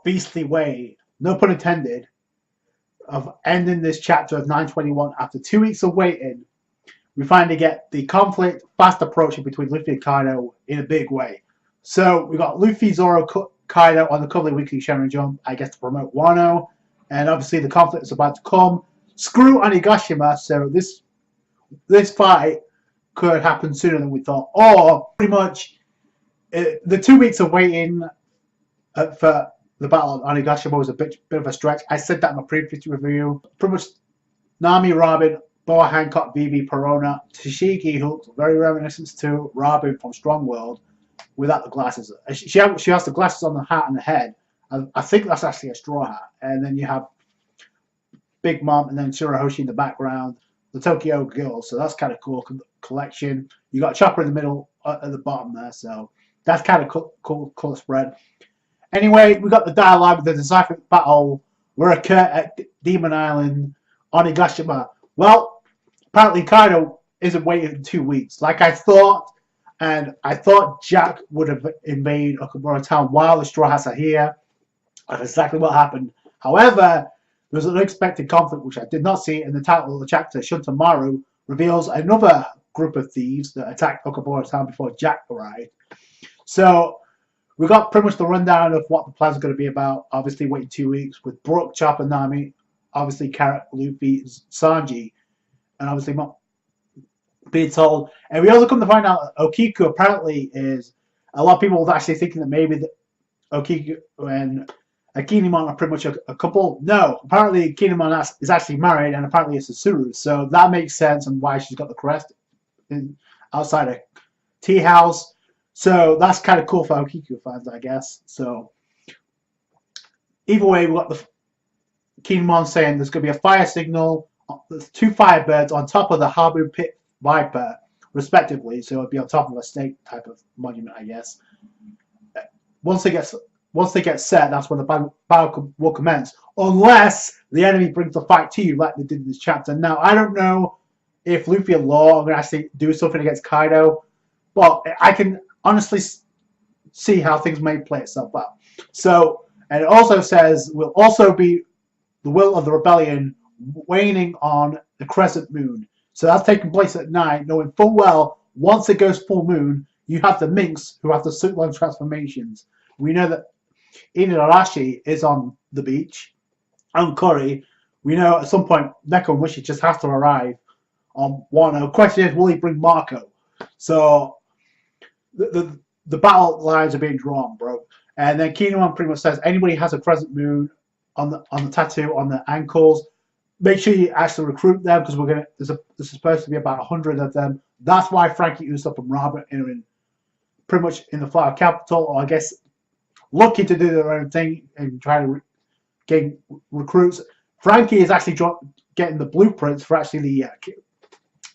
beastly way, no pun intended, of ending this chapter of 921 after 2 weeks of waiting. We finally get the conflict fast approaching between Luffy and Kaido in a big way. So we got Luffy, Zoro, Kaido on the Coverly Weekly Shonen Jump, I guess to promote Wano, and obviously the conflict is about to come. Screw Onigashima, so this fight could happen sooner than we thought, or pretty much the 2 weeks of waiting for the battle of Onigashima was a bit of a stretch. I said that in my previous review. Pretty much Nami, Robin, Boa Hancock, Vivi, Perona, Tashigi, who looks very reminiscent to Robin from Strong World without the glasses. She has the glasses on the hat and the head. I think that's actually a straw hat. And then you have Big Mom and then Shirahoshi in the background, the Tokyo Girls. So that's kind of cool collection. You got Chopper in the middle at the bottom there. So that's kind of cool color spread. Anyway, we got the dialogue, the decisive battle will occur at Demon Island, Onigashima. Well, apparently Kaido isn't waiting 2 weeks, like I thought, and I thought Jack would have invaded Okobore Town while the Straw Hats are here. That's exactly what happened. However, there was an unexpected conflict which I did not see in the title of the chapter. Shuntamaru reveals another group of thieves that attacked Okobore Town before Jack arrived. So we got pretty much the rundown of what the plan's going to be about. Obviously, waiting 2 weeks with Brook, Chopper, Nami, obviously Carrot, Luffy, Sanji, and obviously not being told. And we also come to find out that Okiku apparently is, a lot of people are actually thinking that maybe Okiku and Kinemon are pretty much a couple. No, apparently Kinemon is actually married, and apparently it's a Suru. So that makes sense and why she's got the crest outside a tea house. So that's kind of cool for Okiku fans, I guess. So either way, we got the Kinemon saying there's going to be a fire signal. There's 2 firebirds on top of the Habu Pit Viper, respectively. So it'll be on top of a snake type of monument, I guess. Once they get set, that's when the battle will commence. Unless the enemy brings the fight to you, like they did in this chapter. Now, I don't know if Luffy and Law are going to actually do something against Kaido, but I can honestly see how things may play itself out. So, and it also says will also be the will of the rebellion waning on the crescent moon. So that's taking place at night, knowing full well once it goes full moon, you have the Minks who have the suit-line transformations. We know that Inuyasha is on the beach, and Curry. We know at some point Neko and Wishi just have to arrive on Wano. The question is, will he bring Marco? So the battle lines are being drawn, bro. And then Kinemon pretty much says anybody has a crescent moon on the tattoo on the ankles, make sure you actually recruit them because there's supposed to be about 100 of them. That's why Frankie Usopp and Robert are in pretty much in the Flower Capital, or I guess looking to do their own thing and try to gain recruits. Frankie is actually getting the blueprints for actually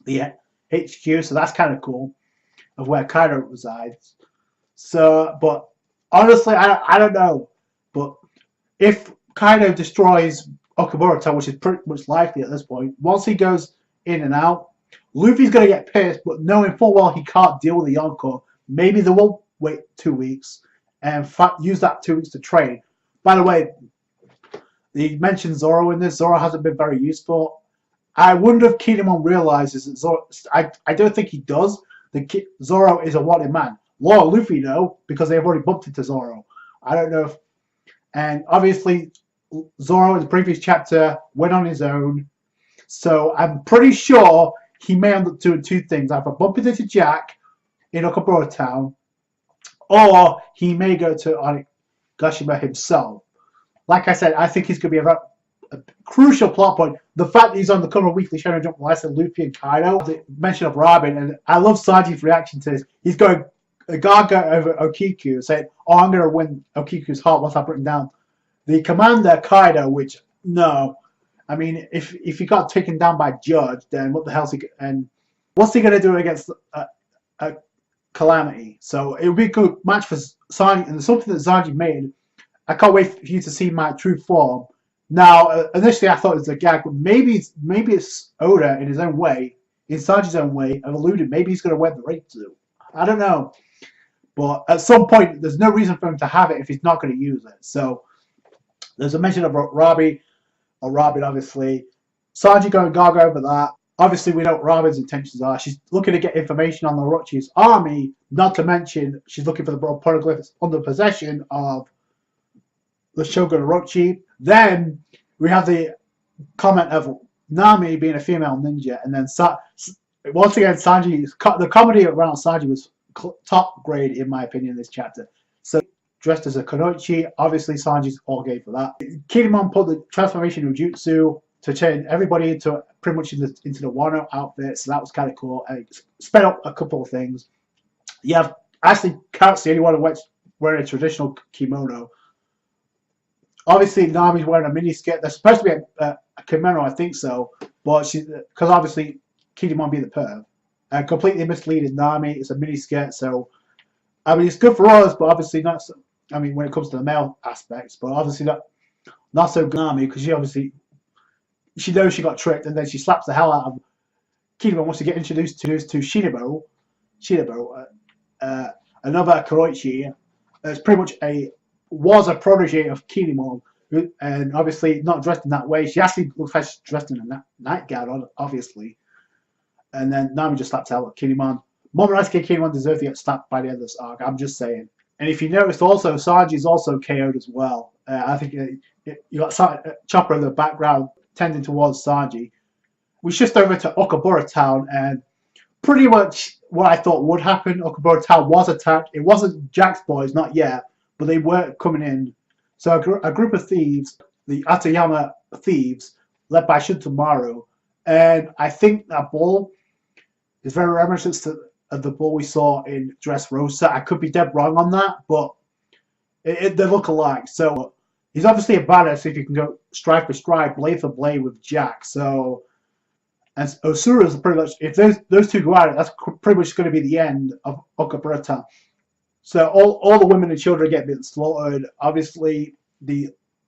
the HQ, so that's kind of cool of where Kaido resides. So, but honestly, I don't know. But if Kaido destroys Okobore Town, which is pretty much likely at this point, once he goes in and out, Luffy's going to get pissed, but knowing full well he can't deal with the Yonko, maybe they will wait 2 weeks and use that 2 weeks to train. By the way, he mentioned Zoro in this. Zoro hasn't been very useful. I wonder if Kinemon realizes that Zoro... I don't think he does. Zoro is a wanted man. Law and Luffy know, because they've already bumped into Zoro. I don't know if... And obviously, Zoro in the previous chapter went on his own. So I'm pretty sure he may end up doing 2 things. Either bumping into Jack in Okobore Town, or he may go to Onigashima himself. Like I said, I think he's going to be a crucial plot point. The fact that he's on the cover of Weekly Shonen Jump, like I said, Luffy and Kaido, the mention of Robin, and I love Sanji's reaction to this. He's going gaga over Okiku, saying, "Oh, I'm going to win Okiku's heart once I've written down the commander Kaido." Which no, I mean, if he got taken down by Judge, then what the hell's he? And what's he going to do against a Calamity? So it would be a good match for Sanji, and something that Sanji made. I can't wait for you to see my true form. Now, initially I thought it was a gag, but maybe it's Oda in his own way, in Sanji's own way, and alluded maybe he's going to wear the rape suit. I don't know. But at some point, there's no reason for him to have it if he's not going to use it. So There's a mention of Robin, obviously. Sanji going gaga over that. Obviously, we know what Robin's intentions are. She's looking to get information on the Orochi's army, not to mention she's looking for the poneglyphs under possession of the Shogun Orochi. Then we have the comment of Nami being a female ninja, and then once again, the comedy around Sanji was top grade in my opinion in this chapter. So dressed as a Kunoichi, obviously Sanji's all game for that. Kinemon put the transformation of Jutsu to change everybody into pretty much into the Wano outfit, so that was kind of cool. And it sped up a couple of things. You have actually can't see anyone wearing a traditional kimono. Obviously, Nami's wearing a mini skirt. There's supposed to be a kimono, I think so, but she's because obviously Kinemon being the perv, completely misleading Nami. It's a mini skirt, so I mean it's good for us, but obviously not. I mean when it comes to the male aspects, but obviously not so good Nami because she knows she got tricked, and then she slaps the hell out of Kinemon once you get introduced to Shinobu, another Kuroichi. It's pretty much was a protege of Kinemon, and obviously not dressed in that way. She actually looks like she's dressed in a nightgown, obviously. And then Nami just slaps out Kinemon. Momonosuke Kinemon deserves to get slapped by the end of this arc. I'm just saying. And if you noticed, also Sanji's also KO'd as well. I think you got Chopper in the background tending towards Sanji. We shift over to Okobore Town, and pretty much what I thought would happen. Okobore Town was attacked. It wasn't Jack's boys, not yet, but they were coming in. So a group of thieves, the Atayama thieves, led by Shuntomaru, and I think that bull is very reminiscent of the bull we saw in Dressrosa. I could be dead wrong on that, but they look alike. So he's obviously a badass if you can go stride for stride, blade for blade with Jack. So, and Osura's pretty much, if those two go at it, that's pretty much going to be the end of Okobore Town. So all the women and children get slaughtered. Obviously,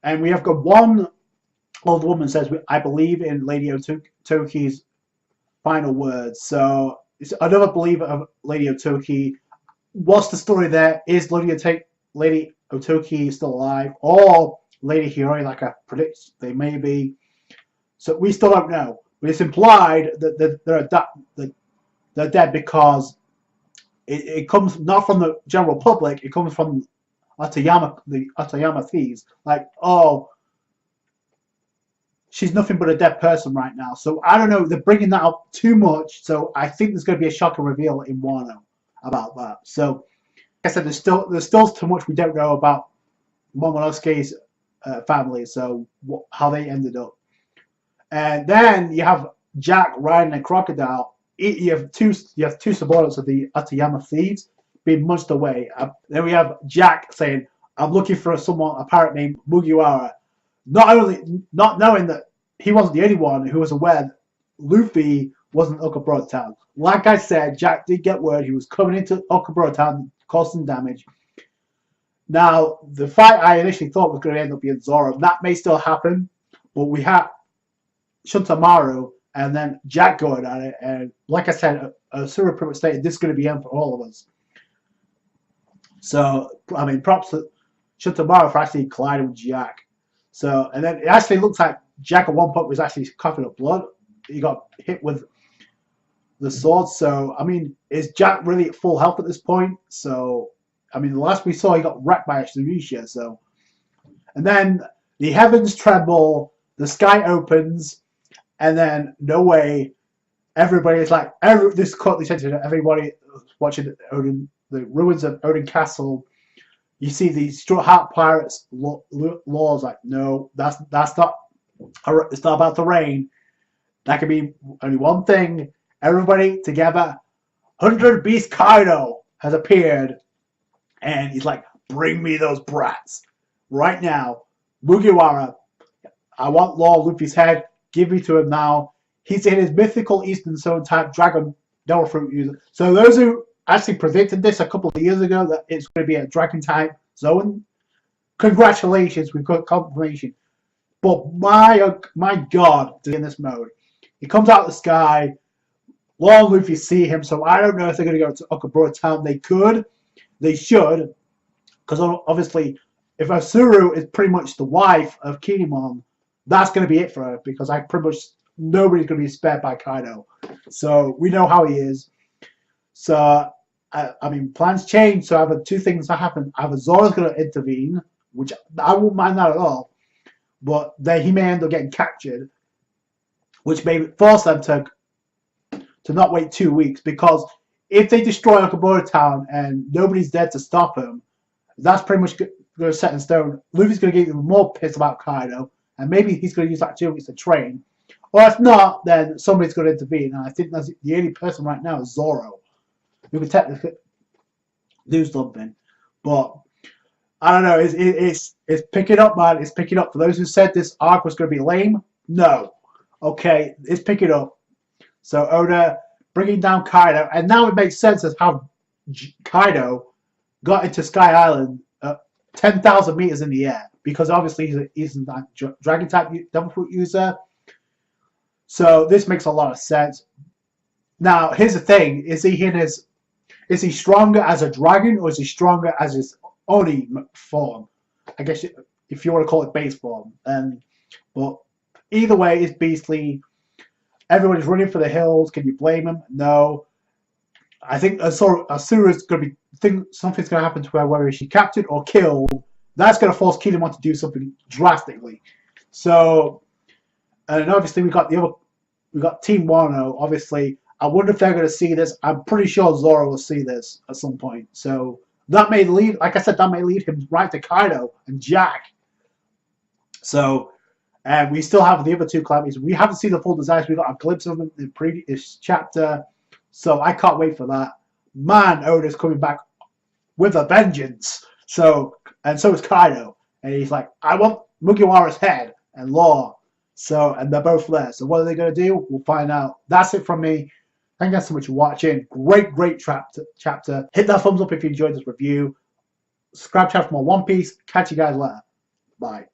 and we have got one old woman says, "I believe in Lady Otoki's final words." So it's another believer of Lady Otoki. What's the story there? Is Lady Otoki still alive, or Lady Hiyori, like I predict they may be? So we still don't know, but it's implied that they're dead because it comes not from the general public. It comes from the Atayama thieves. Like, oh, she's nothing but a dead person right now. So I don't know. They're bringing that up too much. So I think there's going to be a shocking reveal in Wano about that. So like I said, there's still too much we don't know about Momonosuke's family. So how they ended up. And then you have Jack riding a crocodile. You have two subordinates of the Atayama thieves being munched away. Then we have Jack saying, "I'm looking for a pirate named Mugiwara," not knowing that he wasn't the only one who was aware that Luffy wasn't Okobore Town. Like I said, Jack did get word he was coming into Okobore Town, causing damage. Now, the fight I initially thought was going to end up being Zoro. That may still happen, but we have Shuntomaru and then Jack going at it, and like I said, Asura pretty much stated this is going to be end for all of us. So, I mean, props to Shuntomaru for actually colliding with Jack. So, and then it actually looks like Jack at one point was actually coughing up blood. He got hit with the sword. So, I mean, is Jack really at full health at this point? So, I mean, the last we saw, he got wrecked by Ashtarisha. So, and then the heavens tremble, the sky opens, and then no way, everybody is like, this caught the attention of everybody watching the ruins of Odin Castle. You see these Straw Hat Pirates laws like, no, that's not. It's not about the rain. That could be only one thing. Everybody together. 100 Beast Kaido has appeared, and he's like, bring me those brats right now. Mugiwara, I want Lord Luffy's head. Give me to him now. He's in his mythical Eastern Zone type Dragon Devil Fruit user. So those who actually predicted this a couple of years ago that it's going to be a Dragon type zone, congratulations, we've got confirmation. But my God, in this mode, he comes out of the sky. Long Luffy see him, so I don't know if they're going to go to Okobore Town. They could, they should, because obviously if Asuru is pretty much the wife of Kinemon, that's going to be it for her, because I pretty much nobody's going to be spared by Kaido. So we know how he is. So I mean, plans change. So either two things that happen: either Zoro's going to intervene, which I won't mind that at all, but then he may end up getting captured, which may force them to not wait 2 weeks, because if they destroy Okobore Town and nobody's there to stop him, that's pretty much going to set in stone. Luffy's going to get even more pissed about Kaido, and maybe he's going to use that 2 weeks to train. Or if not, then somebody's going to intervene, and I think that's the only person right now is Zoro, who could technically do something. But I don't know. It's picking up, man. It's picking up. For those who said this arc was going to be lame, no. Okay, it's picking up. So Oda bringing down Kaido, and now it makes sense as how Kaido got into Sky Island 10,000 meters in the air, because obviously he's a dragon type devil fruit user. So this makes a lot of sense. Now here's the thing: is he stronger as a dragon, or is he stronger as his Oni form? I guess if you want to call it base form. But either way, it's beastly. Everyone's running for the hills. Can you blame him? No. I think Asura's going to be something's going to happen to her, whether she's captured or killed. That's going to force Kinemon to do something drastically. So, and obviously we got Team Wano. Obviously, I wonder if they're going to see this. I'm pretty sure Zoro will see this at some point. So that may lead, like I said, that may lead him right to Kaido and Jack. So. And we still have the other two calamities. We haven't seen the full designs. We got a glimpse of them in the previous chapter. So I can't wait for that. Man, Oda's coming back with a vengeance. So is Kaido. And he's like, I want Mugiwara's head and Law. So, and they're both there. So what are they going to do? We'll find out. That's it from me. Thank you guys so much for watching. Great chapter. Hit that thumbs up if you enjoyed this review. Subscribe to for more One Piece. Catch you guys later. Bye.